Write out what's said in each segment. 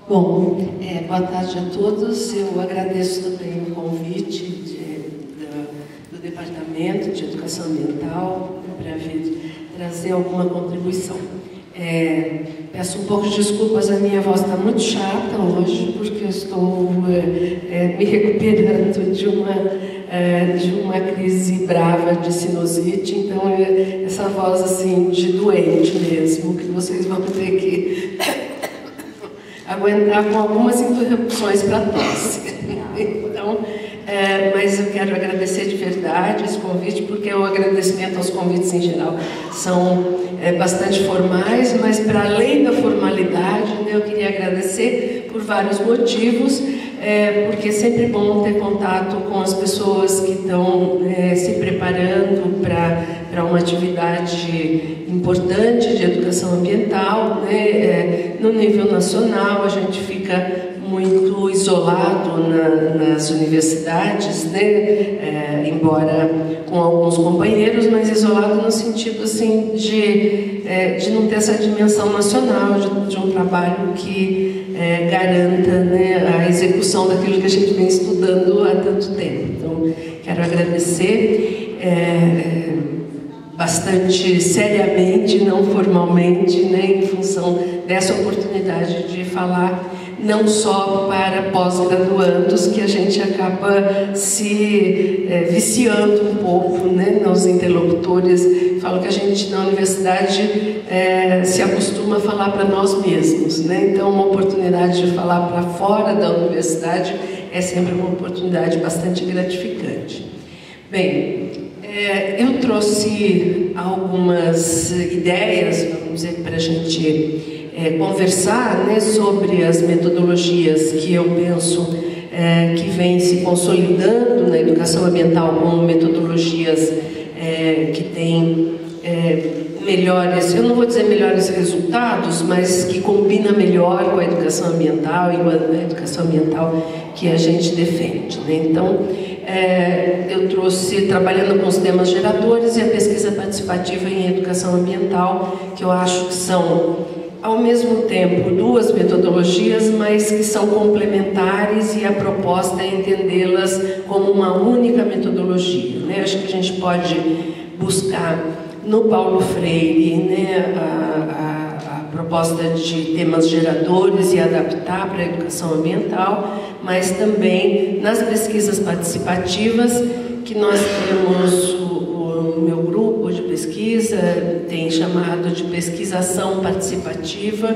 Bom, boa tarde a todos. Eu agradeço também o convite do Departamento de Educação Ambiental para vir trazer alguma contribuição. Peço um pouco de desculpas, a minha voz está muito chata hoje, porque eu estou me recuperando de uma crise brava de sinusite, então essa voz assim de doente mesmo, que vocês vão ter que aguentar com algumas interrupções para tosse. Então, mas eu quero agradecer de verdade esse convite, porque o agradecimento aos convites em geral são bastante formais, mas para além da formalidade, né, eu queria agradecer por vários motivos, porque é sempre bom ter contato com as pessoas que estão se preparando para uma atividade importante de educação ambiental, né? No nível nacional, a gente fica muito isolado nas universidades, né? Embora com alguns companheiros, mas isolado no sentido assim de não ter essa dimensão nacional, de um trabalho que garanta, né, a execução daquilo que a gente vem estudando há tanto tempo. Então, quero agradecer bastante seriamente, não formalmente, né, em função dessa oportunidade de falar não só para pós-graduandos, que a gente acaba se viciando um pouco, né, nos interlocutores. Falo que a gente na universidade se acostuma a falar para nós mesmos, né? Então uma oportunidade de falar para fora da universidade é sempre uma oportunidade bastante gratificante. Bem, eu trouxe algumas ideias, vamos dizer, para a gente conversar, né, sobre as metodologias que eu penso que vêm se consolidando na educação ambiental como metodologias que têm melhores, eu não vou dizer melhores resultados, mas que combina melhor com a educação ambiental e com a educação ambiental que a gente defende, né? Então, eu trouxe, trabalhando com os temas geradores e a pesquisa participativa em educação ambiental, que eu acho que são, ao mesmo tempo, duas metodologias, mas que são complementares, e a proposta é entendê-las como uma única metodologia, né? Acho que a gente pode buscar no Paulo Freire, né, a proposta de temas geradores e adaptar para a educação ambiental, mas também nas pesquisas participativas, que nós temos o meu grupo de pesquisa tem chamado de pesquisação participativa,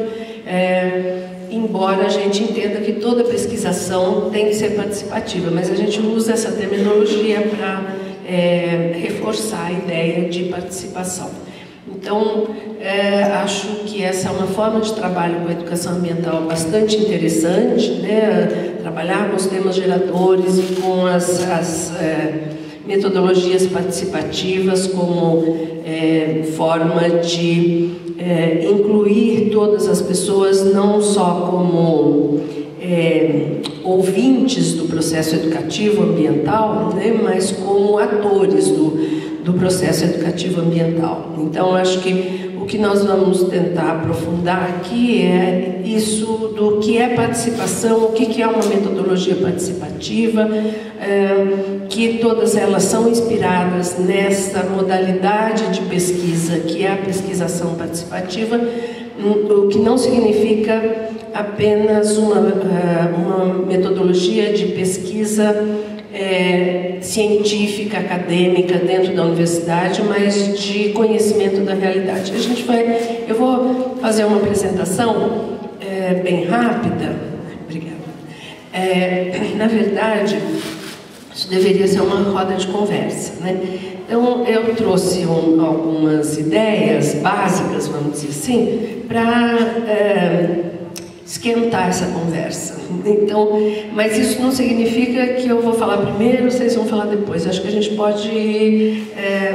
embora a gente entenda que toda pesquisação tem que ser participativa, mas a gente usa essa terminologia para reforçar a ideia de participação. Então, acho que essa é uma forma de trabalho com a educação ambiental bastante interessante, né? Trabalhar com os temas geradores e com as metodologias participativas como forma de incluir todas as pessoas, não só como ouvintes do processo educativo ambiental, né, mas como atores do processo educativo ambiental. Então, acho que o que nós vamos tentar aprofundar aqui é isso do que é participação, o que é uma metodologia participativa, que todas elas são inspiradas nessa modalidade de pesquisa, que é a pesquisação participativa, o que não significa apenas uma metodologia de pesquisa científica, acadêmica dentro da universidade, mas de conhecimento da realidade. Eu vou fazer uma apresentação bem rápida. Obrigada. Na verdade, isso deveria ser uma roda de conversa, né? Então, eu trouxe algumas ideias básicas, vamos dizer assim, para esquentar essa conversa. Então, mas isso não significa que eu vou falar primeiro, vocês vão falar depois. Acho que a gente pode ir,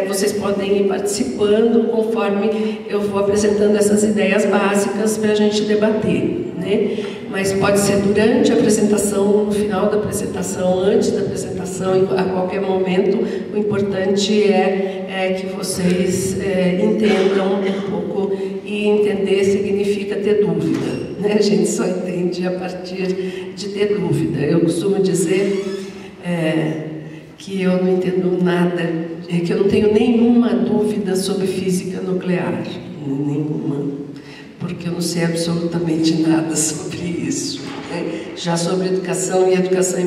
vocês podem ir participando conforme eu vou apresentando essas ideias básicas para a gente debater, né? Mas pode ser durante a apresentação, no final da apresentação, antes da apresentação, a qualquer momento. O importante é que vocês entendam um pouco, e entender significa ter dúvida. né? A gente só entende a partir de ter dúvida. Eu costumo dizer que eu não entendo nada, que eu não tenho nenhuma dúvida sobre física nuclear, nenhuma, porque eu não sei absolutamente nada sobre isso. Já sobre educação e educação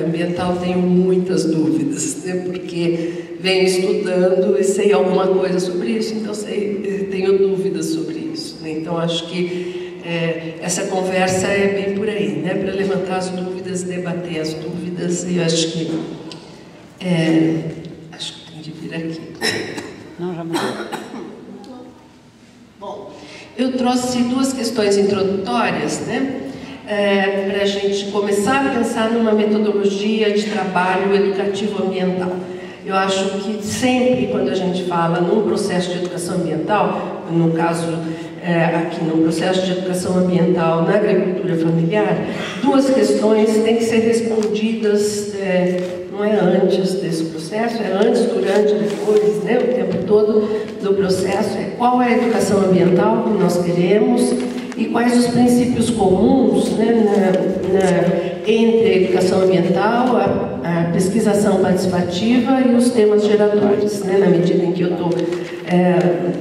ambiental tenho muitas dúvidas, né? Porque venho estudando e sei alguma coisa sobre isso, então tenho dúvidas sobre isso, né? Então acho que essa conversa é bem por aí, né? Para levantar as dúvidas, debater as dúvidas, e eu acho que tem de vir aqui. Não, já mudou. Bom, eu trouxe duas questões introdutórias, né? Para a gente começar a pensar numa metodologia de trabalho educativo ambiental. Eu acho que sempre, quando a gente fala num processo de educação ambiental, no caso aqui no processo de educação ambiental na agricultura familiar, duas questões têm que ser respondidas, não é antes desse processo, é antes, durante, depois, né? O tempo todo do processo é qual é a educação ambiental que nós queremos e quais os princípios comuns, né, entre a educação ambiental, a pesquisação participativa e os temas geradores, né, na medida em que eu estou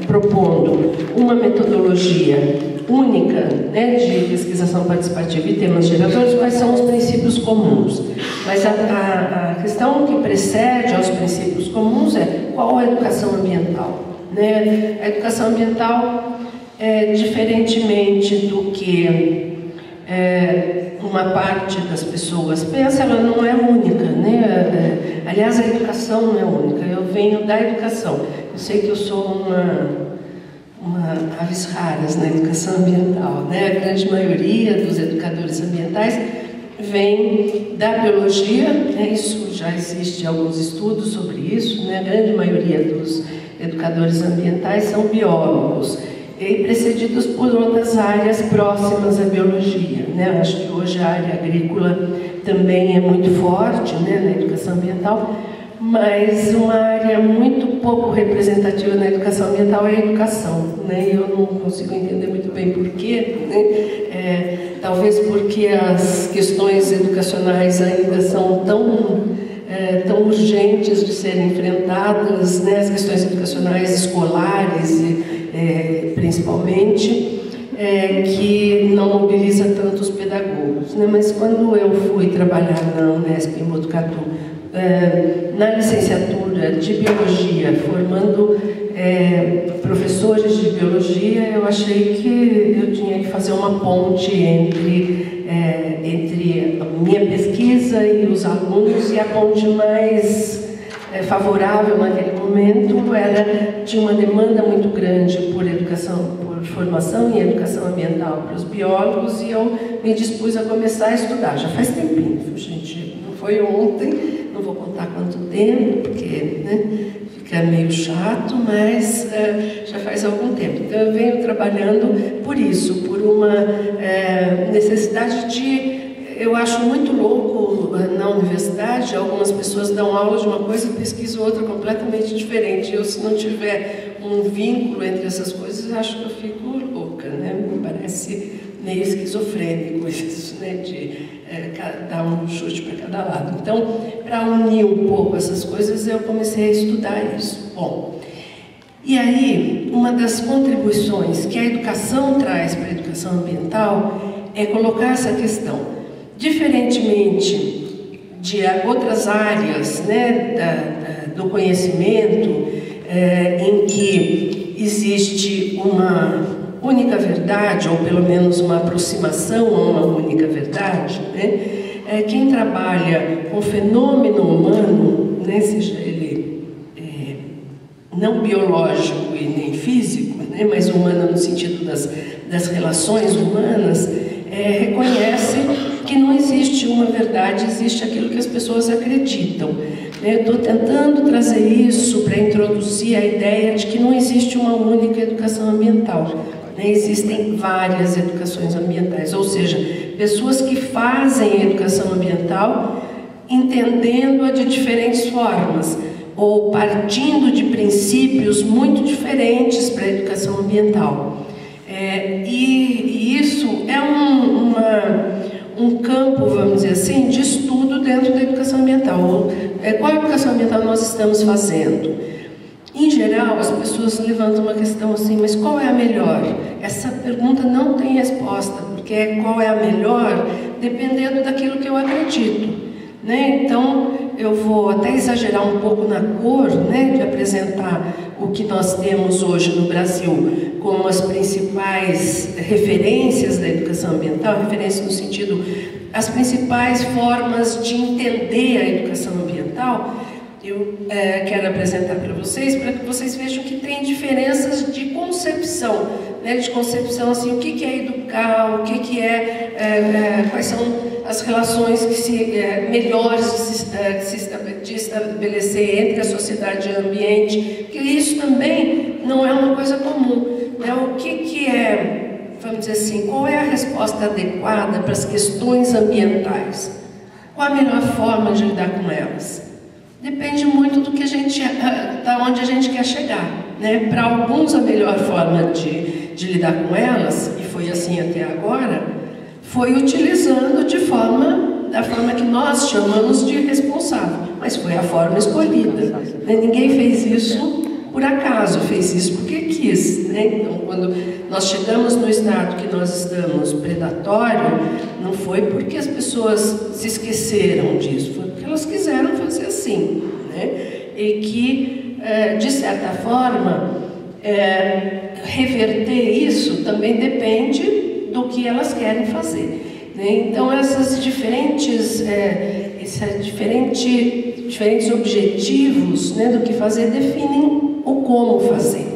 propondo uma metodologia única, né, de pesquisação participativa e temas geradores, quais são os princípios comuns. Mas a questão que precede aos princípios comuns é qual é a educação ambiental, né? A educação ambiental, diferentemente do que uma parte das pessoas pensa, ela não é única, né? Aliás, a educação não é única. Eu venho da educação. Eu sei que eu sou uma aves raras na educação ambiental, né? A grande maioria dos educadores ambientais vem da biologia, né? Isso já existe alguns estudos sobre isso, né? A grande maioria dos educadores ambientais são biólogos, e precedidos por outras áreas próximas à biologia, né? Acho que hoje a área agrícola também é muito forte, né, na educação ambiental, mas uma área muito pouco representativa na educação ambiental é a educação, né? Eu não consigo entender muito bem porquê, né? Talvez porque as questões educacionais ainda são tão urgentes de serem enfrentadas, né? As questões educacionais escolares, principalmente, que não mobiliza tanto os pedagogos, né? Mas quando eu fui trabalhar na Unesp em Botucatu, na licenciatura de biologia, formando professores de biologia, eu achei que eu tinha que fazer uma ponte entre a minha pesquisa e os alunos, e a ponte mais favorável naquele momento tinha uma demanda muito grande por educação, por formação em educação ambiental para os biólogos, e eu me dispus a começar a estudar. Já faz tempinho, gente, não foi ontem, não vou contar quanto tempo, porque, né, fica meio chato, mas já faz algum tempo. Então eu venho trabalhando por isso, por uma necessidade de... Eu acho muito louco na universidade, algumas pessoas dão aula de uma coisa e pesquisam outra completamente diferente. Eu, se não tiver um vínculo entre essas coisas, acho que eu fico louca, né? Me parece meio esquizofrênico isso, né? De dar um chute para cada lado. Então, para unir um pouco essas coisas, eu comecei a estudar isso. Bom, e aí, uma das contribuições que a educação traz para a educação ambiental é colocar essa questão. Diferentemente de outras áreas, né, do conhecimento, em que existe uma única verdade, ou pelo menos uma aproximação a uma única verdade, né, quem trabalha com fenômeno humano, né, seja ele não biológico e nem físico, né, mas humano no sentido das relações humanas, reconhece que não existe uma verdade, existe aquilo que as pessoas acreditam. Eu estou tentando trazer isso para introduzir a ideia de que não existe uma única educação ambiental, né? Existem várias educações ambientais, ou seja, pessoas que fazem a educação ambiental entendendo-a de diferentes formas, ou partindo de princípios muito diferentes para a educação ambiental. E isso é um um campo, vamos dizer assim, de estudo dentro da educação ambiental. Qual educação ambiental nós estamos fazendo? Em geral, as pessoas levantam uma questão assim, mas qual é a melhor? Essa pergunta não tem resposta, porque qual é a melhor dependendo daquilo que eu acredito, né? Então, eu vou até exagerar um pouco na cor, né, de apresentar o que nós temos hoje no Brasil como as principais referências da educação ambiental, referências no sentido, as principais formas de entender a educação ambiental. Eu quero apresentar para vocês, para que vocês vejam que tem diferenças de concepção, né? De concepção, assim, o que é educar, o que é, quais são as relações melhores de estabelecer entre a sociedade e o ambiente, porque isso também não é uma coisa comum, né? O que é, vamos dizer assim, qual é a resposta adequada para as questões ambientais? Qual a melhor forma de lidar com elas? Depende muito do que da onde a gente quer chegar, né? Para alguns, a melhor forma de lidar com elas, e foi assim até agora, foi utilizando da forma que nós chamamos de responsável, mas foi a forma escolhida, né? Ninguém fez isso por acaso, fez isso porque quis, né? Então, quando nós chegamos no estado que nós estamos predatório, não foi porque as pessoas se esqueceram disso, foi porque elas quiseram fazer assim, né? E que, de certa forma, reverter isso também depende do que elas querem fazer, né? Então, esses diferentes objetivos, né, do que fazer definem o como fazer.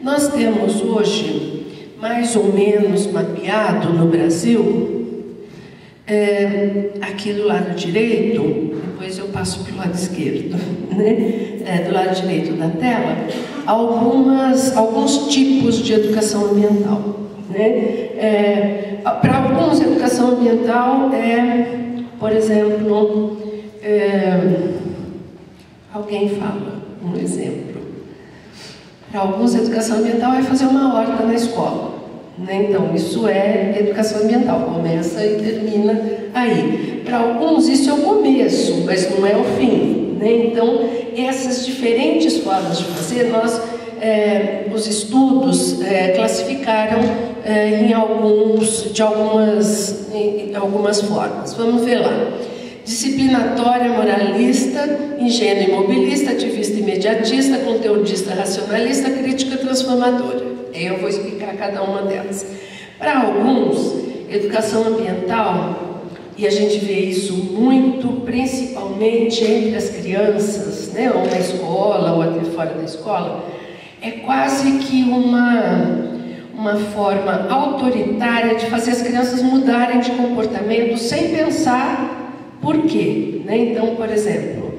Nós temos hoje, mais ou menos mapeado no Brasil, aqui do lado direito, depois eu passo para o lado esquerdo, né? Do lado direito da tela, alguns tipos de educação ambiental, né? Para alguns, educação ambiental por exemplo, alguém fala um exemplo. Para alguns, educação ambiental é fazer uma horta na escola, né? Então, isso é educação ambiental, começa e termina aí. Para alguns, isso é o começo, mas não é o fim, né? Então, essas diferentes formas de fazer, os estudos classificaram em algumas formas. Vamos ver lá. Disciplinatória, moralista, ingênua e mobilista, ativista imediatista, conteudista racionalista, crítica transformadora. Eu vou explicar cada uma delas. Para alguns, educação ambiental, e a gente vê isso muito, principalmente entre as crianças, né, ou na escola, ou até fora da escola, é quase que uma forma autoritária de fazer as crianças mudarem de comportamento sem pensar por quê, né? Então, por exemplo,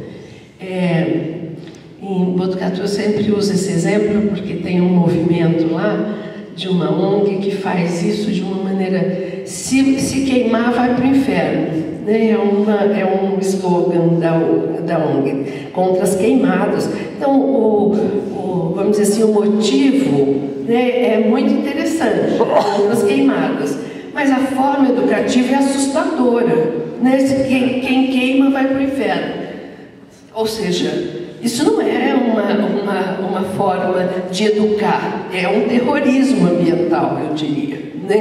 em Botucatu eu sempre uso esse exemplo porque tem um movimento lá de uma ONG que faz isso de uma maneira, se queimar vai para o inferno, né? É um slogan da ONG, contra as queimadas. Então, vamos dizer assim, o motivo, né, é muito interessante, contra as queimadas, mas a forma educativa é assustadora, né? Quem queima vai para o inferno. Ou seja, isso não é uma forma de educar, é um terrorismo ambiental, eu diria, né?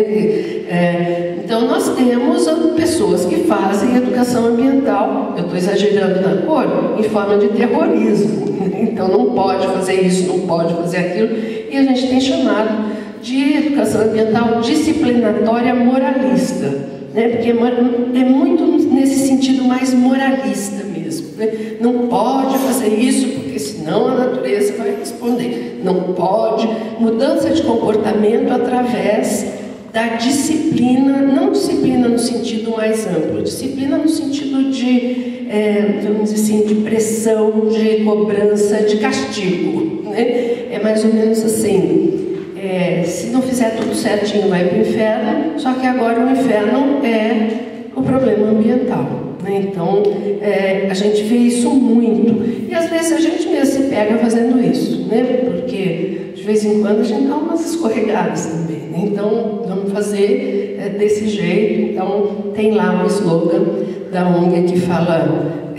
Então, nós temos pessoas que fazem educação ambiental, eu estou exagerando na cor, em forma de terrorismo. Então, não pode fazer isso, não pode fazer aquilo, e a gente tem chamado de educação ambiental disciplinatória moralista, né? Porque é muito nesse sentido mais moralista mesmo, né? Não pode fazer isso porque senão a natureza vai responder. Não pode. Mudança de comportamento através da disciplina, não disciplina no sentido mais amplo, disciplina no sentido de, vamos dizer assim, de pressão, de cobrança, de castigo, né? É mais ou menos assim. Se não fizer tudo certinho, vai para o inferno, só que agora o inferno é o problema ambiental, né? Então, a gente vê isso muito, e às vezes a gente mesmo se pega fazendo isso, né? Porque de vez em quando a gente dá umas escorregadas também, né? Então, vamos fazer desse jeito. Então, tem lá um slogan da ONG que fala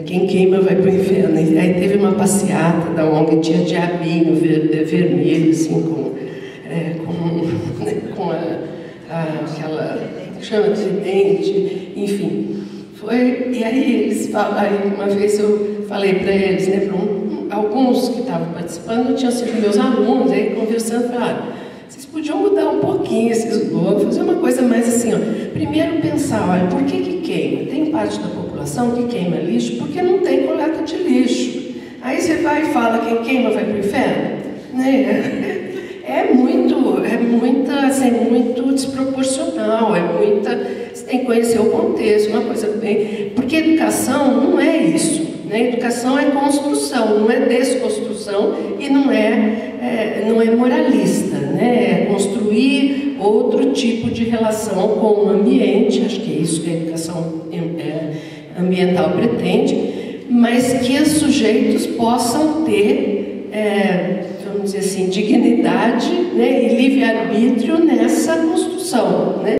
quem queima vai para o inferno. E aí teve uma passeata da ONG, tinha diabinho vermelho, assim, com aquela, chama de dente, enfim. E aí eles falaram, uma vez eu falei para eles, né, alguns que estavam participando tinham sido meus alunos, aí conversando, falaram, vocês podiam mudar um pouquinho esse slogan, fazer uma coisa mais assim, ó. Primeiro pensar, olha, por que queima? Tem parte da população que queima lixo porque não tem coleta de lixo. Aí você vai e fala, quem queima vai para o inferno? Né? É muito desproporcional, você tem que conhecer o contexto, uma coisa bem... Porque educação não é isso, né? Educação é construção, não é desconstrução e não é moralista, né? É construir outro tipo de relação com o ambiente, acho que é isso que a educação ambiental pretende, mas que os sujeitos possam ter... vamos dizer assim, dignidade, né, e livre-arbítrio nessa construção, né?